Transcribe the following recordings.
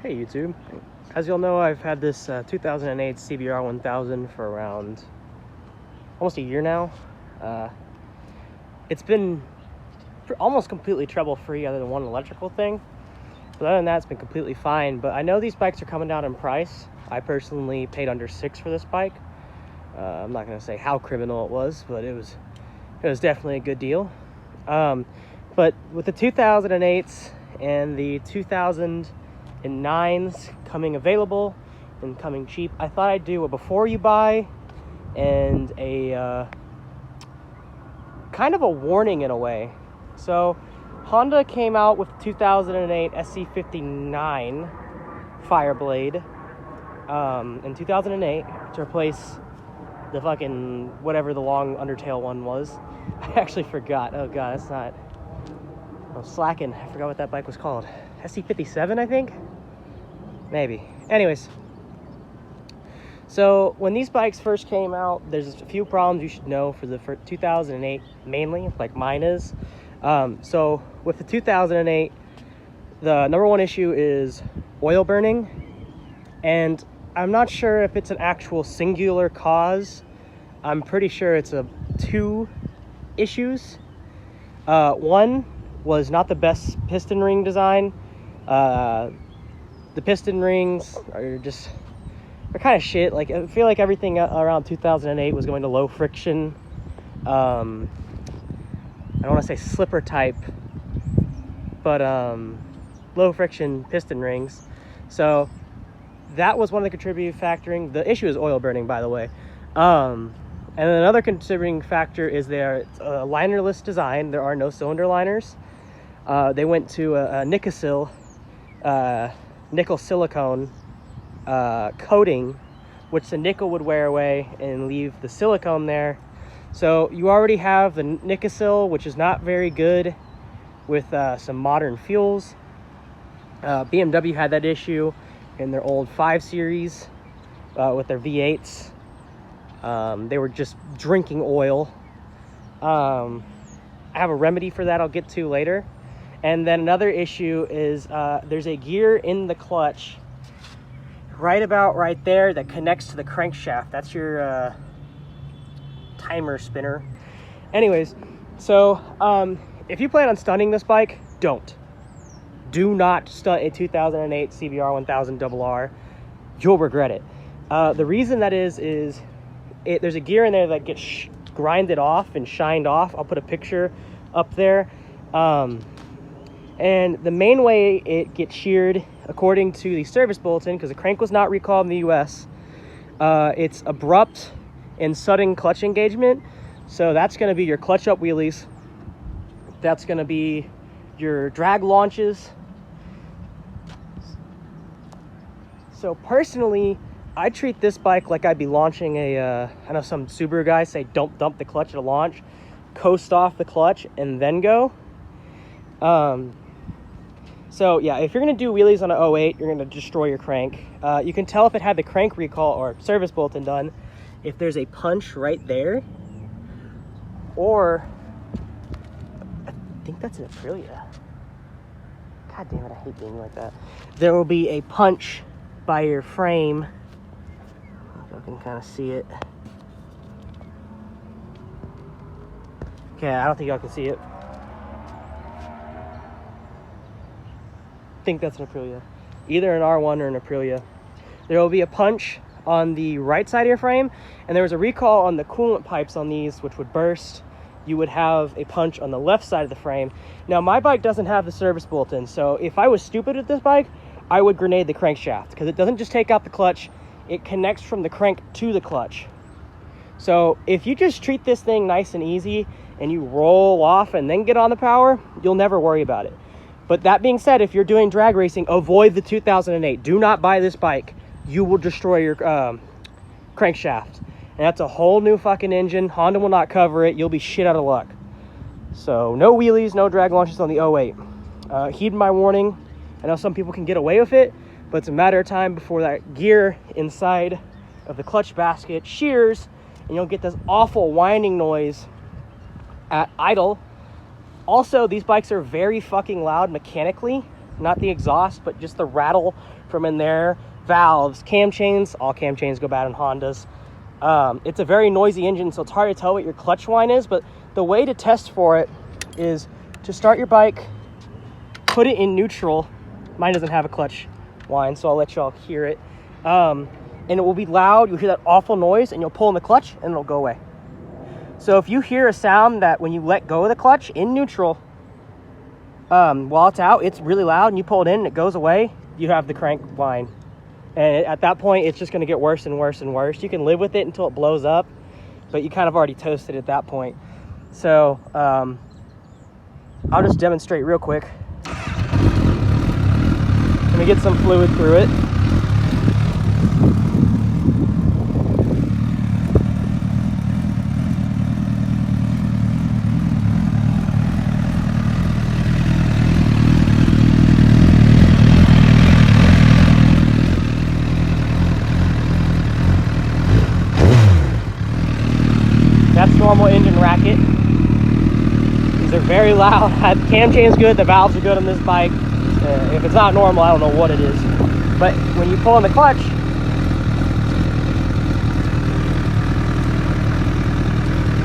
Hey YouTube, as you'll know, I've had this 2008 CBR1000 for around almost a year now. It's been almost completely trouble-free other than one electrical thing, but other than that it's been completely fine. But I know these bikes are coming down in price. I personally paid under $6 for this bike. I'm not going to say how criminal it was, but it was definitely a good deal. But with the 2008s and the 2009s coming available and coming cheap, I thought I'd do a before you buy and a kind of a warning in a way. So Honda came out with 2008 SC59 Fireblade in 2008 to replace the fucking whatever the long Undertale one was. I actually forgot. Oh god, that's not... I was slacking. I forgot what that bike was called. SC57, I think? Maybe. Anyways. So, when these bikes first came out, there's a few problems you should know for 2008, mainly, like mine is. So, with the 2008, the number one issue is oil burning. And I'm not sure if it's an actual singular cause. I'm pretty sure it's two issues. One was not the best piston ring design. The piston rings are kind of shit. Like, I feel like everything around 2008 was going to low friction. I don't want to say slipper type, but low friction piston rings. So that was one of the contributing factoring. The issue is oil burning, by the way. And then another contributing factor is their linerless design. There are no cylinder liners. They went to a nickel silicone coating, which the nickel would wear away and leave the silicone there. So you already have the nickel, which is not very good with some modern fuels. BMW had that issue in their old 5 Series with their V8s. They were just drinking oil. I have a remedy for that I'll get to later. And then another issue is there's a gear in the clutch right about right there that connects to the crankshaft. That's your timer spinner. Anyways, so if you plan on stunning this bike, don't. Do not stunt a 2008 CBR1000RR. You'll regret it. The reason that is there's a gear in there that gets grinded off and shined off. I'll put a picture up there. And the main way it gets sheared, according to the service bulletin, because the crank was not recalled in the US, it's abrupt and sudden clutch engagement. So that's going to be your clutch up wheelies. That's going to be your drag launches. So personally, I treat this bike like I'd be launching I know some Subaru guys say don't dump the clutch at a launch, coast off the clutch and then go. So yeah, if you're gonna do wheelies on an 08, you're gonna destroy your crank. You can tell if it had the crank recall or service bulletin done if there's a punch right there, or I think that's an Aprilia. God damn it, I hate being like that. There will be a punch by your frame. I can kind of see it. Okay, I don't think y'all can see it. I think that's an Aprilia. Either an R1 or an Aprilia. There will be a punch on the right side of your frame, and there was a recall on the coolant pipes on these, which would burst. You would have a punch on the left side of the frame. Now, my bike doesn't have the service bulletin, so if I was stupid with this bike, I would grenade the crankshaft, because it doesn't just take out the clutch, it connects from the crank to the clutch. So if you just treat this thing nice and easy and you roll off and then get on the power, you'll never worry about it. But that being said, if you're doing drag racing, avoid the 2008. Do not buy this bike. You will destroy your crankshaft. And that's a whole new fucking engine. Honda will not cover it. You'll be shit out of luck. So no wheelies, no drag launches on the 08. Heed my warning. I know some people can get away with it, but it's a matter of time before that gear inside of the clutch basket shears and you'll get this awful whining noise at idle. Also, these bikes are very fucking loud mechanically. not the exhaust, but just the rattle from in there. Valves, cam chains, all cam chains go bad on Hondas. It's a very noisy engine, so it's hard to tell what your clutch whine is, but the way to test for it is to start your bike, put it in neutral. Mine doesn't have a clutch whine, so I'll let y'all hear it. And it will be loud. You'll hear that awful noise, and you'll pull in the clutch, and it'll go away. So if you hear a sound that when you let go of the clutch in neutral, while it's out, it's really loud, and you pull it in, and it goes away, you have the crank whine. And at that point, it's just going to get worse and worse and worse. You can live with it until it blows up, but you kind of already toasted at that point. So I'll just demonstrate real quick. Let me get some fluid through it. That's normal engine racket. These are very loud. The cam chain's good, the valves are good on this bike. If it's not normal, I don't know what it is. But when you pull in the clutch,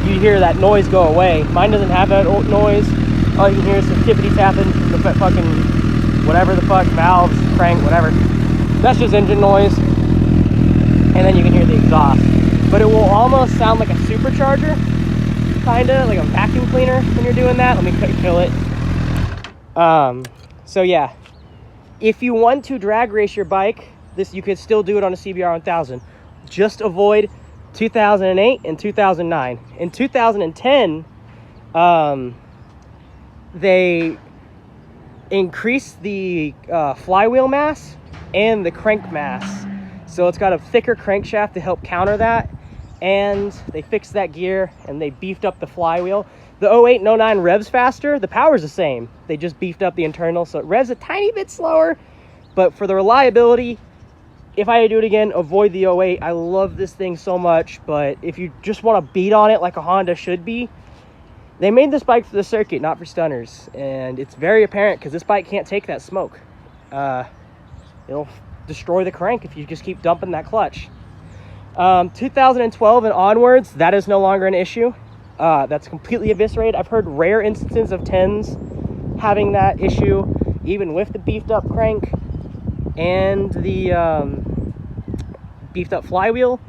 you hear that noise go away. Mine doesn't have that noise. All you can hear is some tippity tapping, the fucking whatever the fuck, valves, crank, whatever. That's just engine noise. And then you can hear the exhaust. But it will almost sound like a supercharger, kinda like a vacuum cleaner when you're doing that. Let me kill it. So yeah, if you want to drag race your bike, you could still do it on a CBR1000. Just avoid 2008 and 2009. In 2010, they increased the flywheel mass and the crank mass. So it's got a thicker crankshaft to help counter that. And they fixed that gear and they beefed up the flywheel. The 08 and 09 revs faster. The power's the same. They just beefed up the internal, so it revs a tiny bit slower. But for the reliability, if I had to do it again, avoid the 08. I love this thing so much, but if you just want to beat on it like a Honda should be, they made this bike for the circuit, not for stunners. And it's very apparent because this bike can't take that smoke. It'll destroy the crank if you just keep dumping that clutch. 2012 and onwards, that is no longer an issue. That's completely eviscerated. I've heard rare instances of 10s having that issue, even with the beefed up crank and the beefed up flywheel.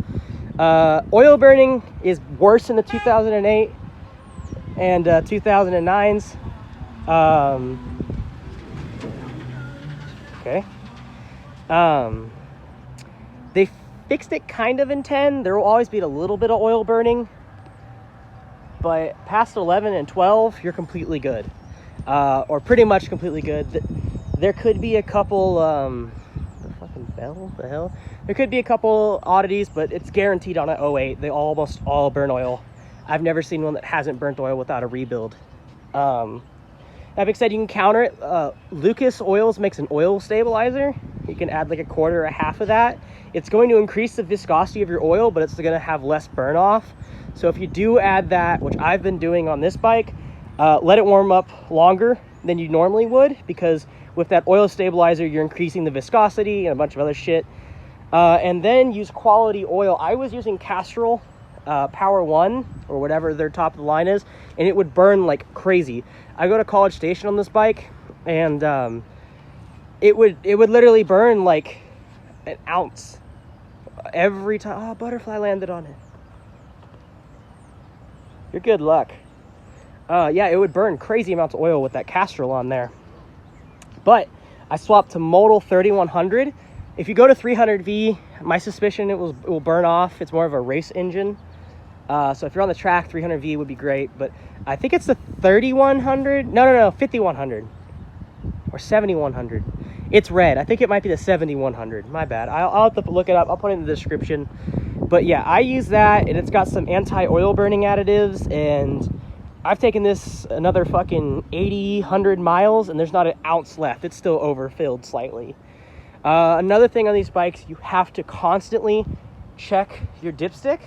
Oil burning is worse in the 2008 and 2009s. Okay. They fixed it kind of in 10. There will always be a little bit of oil burning, but past 11 and 12, you're completely good, or pretty much completely good. There could be a couple, the fucking bell, the hell? There could be a couple oddities, but it's guaranteed on an 08. They almost all burn oil. I've never seen one that hasn't burnt oil without a rebuild. That being said, you can counter it. Lucas Oils makes an oil stabilizer. You can add like a quarter or a half of that. It's going to increase the viscosity of your oil, but it's going to have less burn off. So if you do add that, which I've been doing on this bike, let it warm up longer than you normally would, because with that oil stabilizer, you're increasing the viscosity and a bunch of other shit. And then use quality oil. I was using Castrol Power 1 or whatever their top of the line is, and it would burn like crazy. I go to College Station on this bike, and it would literally burn like an ounce every time. Oh, butterfly landed on it. You're good luck. Yeah, it would burn crazy amounts of oil with that Castrol on there. But I swapped to Modal 3100. If you go to 300V, my suspicion it will burn off. It's more of a race engine. So if you're on the track, 300V would be great. But I think it's the 3100. No, 5100 or 7100. It's red. I think it might be the 7100. My bad. I'll have to look it up. I'll put it in the description. But yeah, I use that, and it's got some anti-oil burning additives, and I've taken this another fucking 80, 100 miles, and there's not an ounce left. It's still overfilled slightly. Another thing on these bikes, you have to constantly check your dipstick.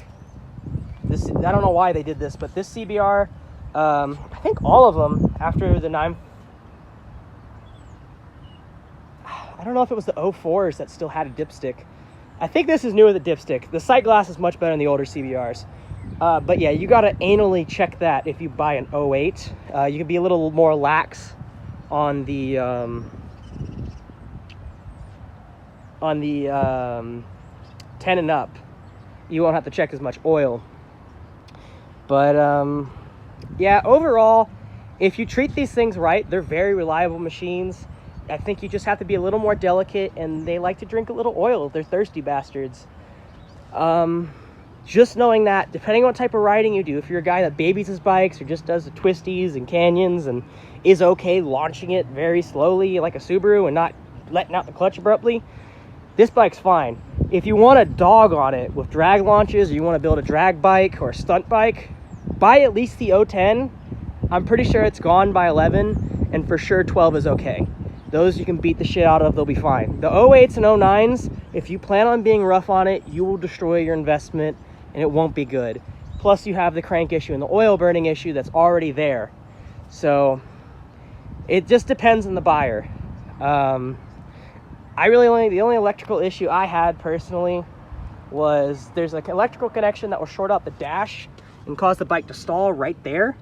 I don't know why they did this, but this CBR, I think all of them after the I don't know if it was the 04s that still had a dipstick. I think this is new with the dipstick. The sight glass is much better than the older CBRs. But yeah, you got to anally check that if you buy an 08. You can be a little more lax on the 10 and up. You won't have to check as much oil. But yeah, overall, if you treat these things right, they're very reliable machines. I think you just have to be a little more delicate, and they like to drink a little oil. They're thirsty bastards. Just knowing that, depending on what type of riding you do, if you're a guy that babies his bikes or just does the twisties and canyons and is okay launching it very slowly like a Subaru and not letting out the clutch abruptly, this bike's fine. If you want a dog on it with drag launches, or you want to build a drag bike or a stunt bike, buy at least the 010. I'm pretty sure it's gone by 11, and for sure 12 is okay. Those you can beat the shit out of, they'll be fine. The 08s and 09s, if you plan on being rough on it, you will destroy your investment and it won't be good. Plus you have the crank issue and the oil burning issue that's already there. So it just depends on the buyer. The only electrical issue I had personally was there's an electrical connection that will short out the dash and cause the bike to stall right there.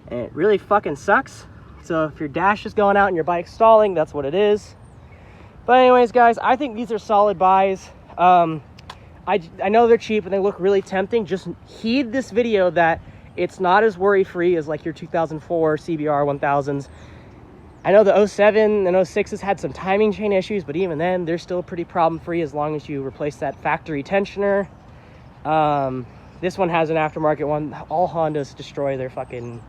And it really fucking sucks. So if your dash is going out and your bike's stalling, that's what it is. But anyways, guys, I think these are solid buys. I know they're cheap and they look really tempting. Just heed this video that it's not as worry-free as like your 2004 CBR 1000s. I know the 07 and 06s had some timing chain issues, but even then, they're still pretty problem-free as long as you replace that factory tensioner. This one has an aftermarket one. All Hondas destroy their fucking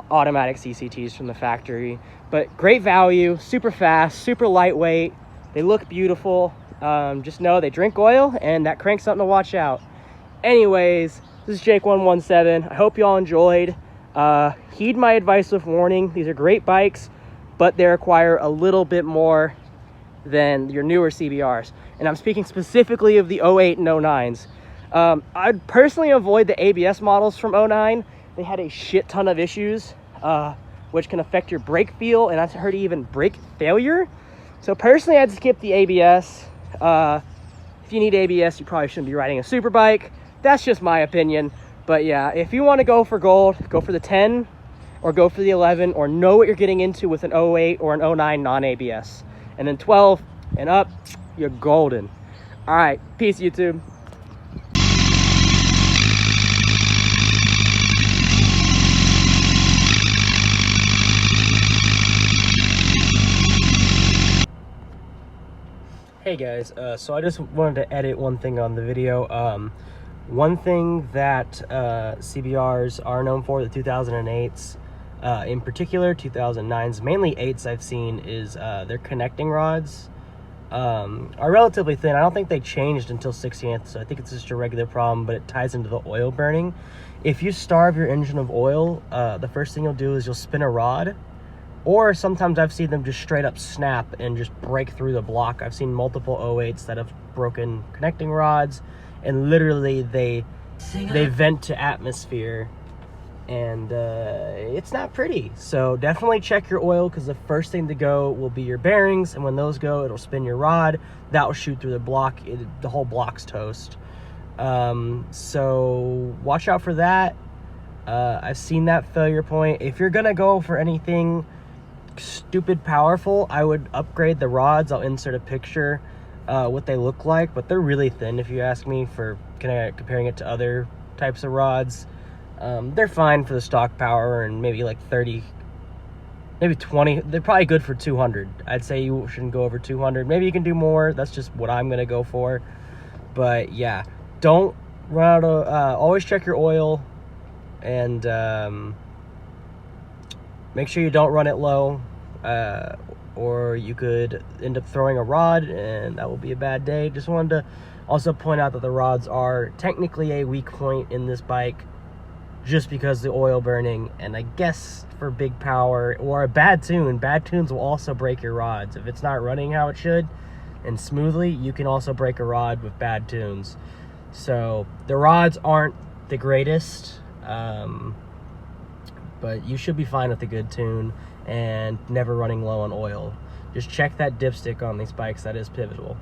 automatic CCTs from the factory. But great value, super fast, super lightweight. They look beautiful. Just know they drink oil, and that crank's something to watch out. Anyways, this is Jake117. I hope you all enjoyed. Heed my advice with warning. These are great bikes, but they require a little bit more than your newer CBRs. And I'm speaking specifically of the 08 and 09s. I'd personally avoid the ABS models from 09. They had a shit ton of issues, which can affect your brake feel, and I've heard even brake failure. So personally, I'd skip the ABS. If you need ABS, you probably shouldn't be riding a super bike. That's just my opinion. But yeah, if you want to go for gold, go for the 10 or go for the 11, or know what you're getting into with an 08 or an 09 non-ABS. And then 12 and up, you're golden. All right, peace, YouTube. Hey guys, so I just wanted to edit one thing on the video. One thing that CBRs are known for, the 2008s, in particular 2009s, mainly 8s I've seen, is their connecting rods are relatively thin. I don't think they changed until 16th, so I think it's just a regular problem, but it ties into the oil burning. If you starve your engine of oil, the first thing you'll do is you'll spin a rod. Or sometimes I've seen them just straight up snap and just break through the block. I've seen multiple 08s that have broken connecting rods, and literally they vent to atmosphere, and it's not pretty. So definitely check your oil, because the first thing to go will be your bearings, and when those go, it'll spin your rod. That will shoot through the block. The whole block's toast. So watch out for that. I've seen that failure point. If you're gonna go for anything stupid powerful, I would upgrade the rods. I'll insert a picture what they look like, but they're really thin if you ask me, for comparing it to other types of rods. They're fine for the stock power, and maybe like 30, maybe 20. They're probably good for 200. I'd say you shouldn't go over 200. Maybe you can do more. That's just what I'm gonna go for. But yeah, don't run out of always check your oil, and make sure you don't run it low, or you could end up throwing a rod, and that will be a bad day. Just wanted to also point out that the rods are technically a weak point in this bike, just because the oil burning, and I guess for big power or a bad tunes will also break your rods. If it's not running how it should and smoothly, you can also break a rod with bad tunes. So the rods aren't the greatest, but you should be fine with a good tune and never running low on oil. just check that dipstick on these bikes. That is pivotal.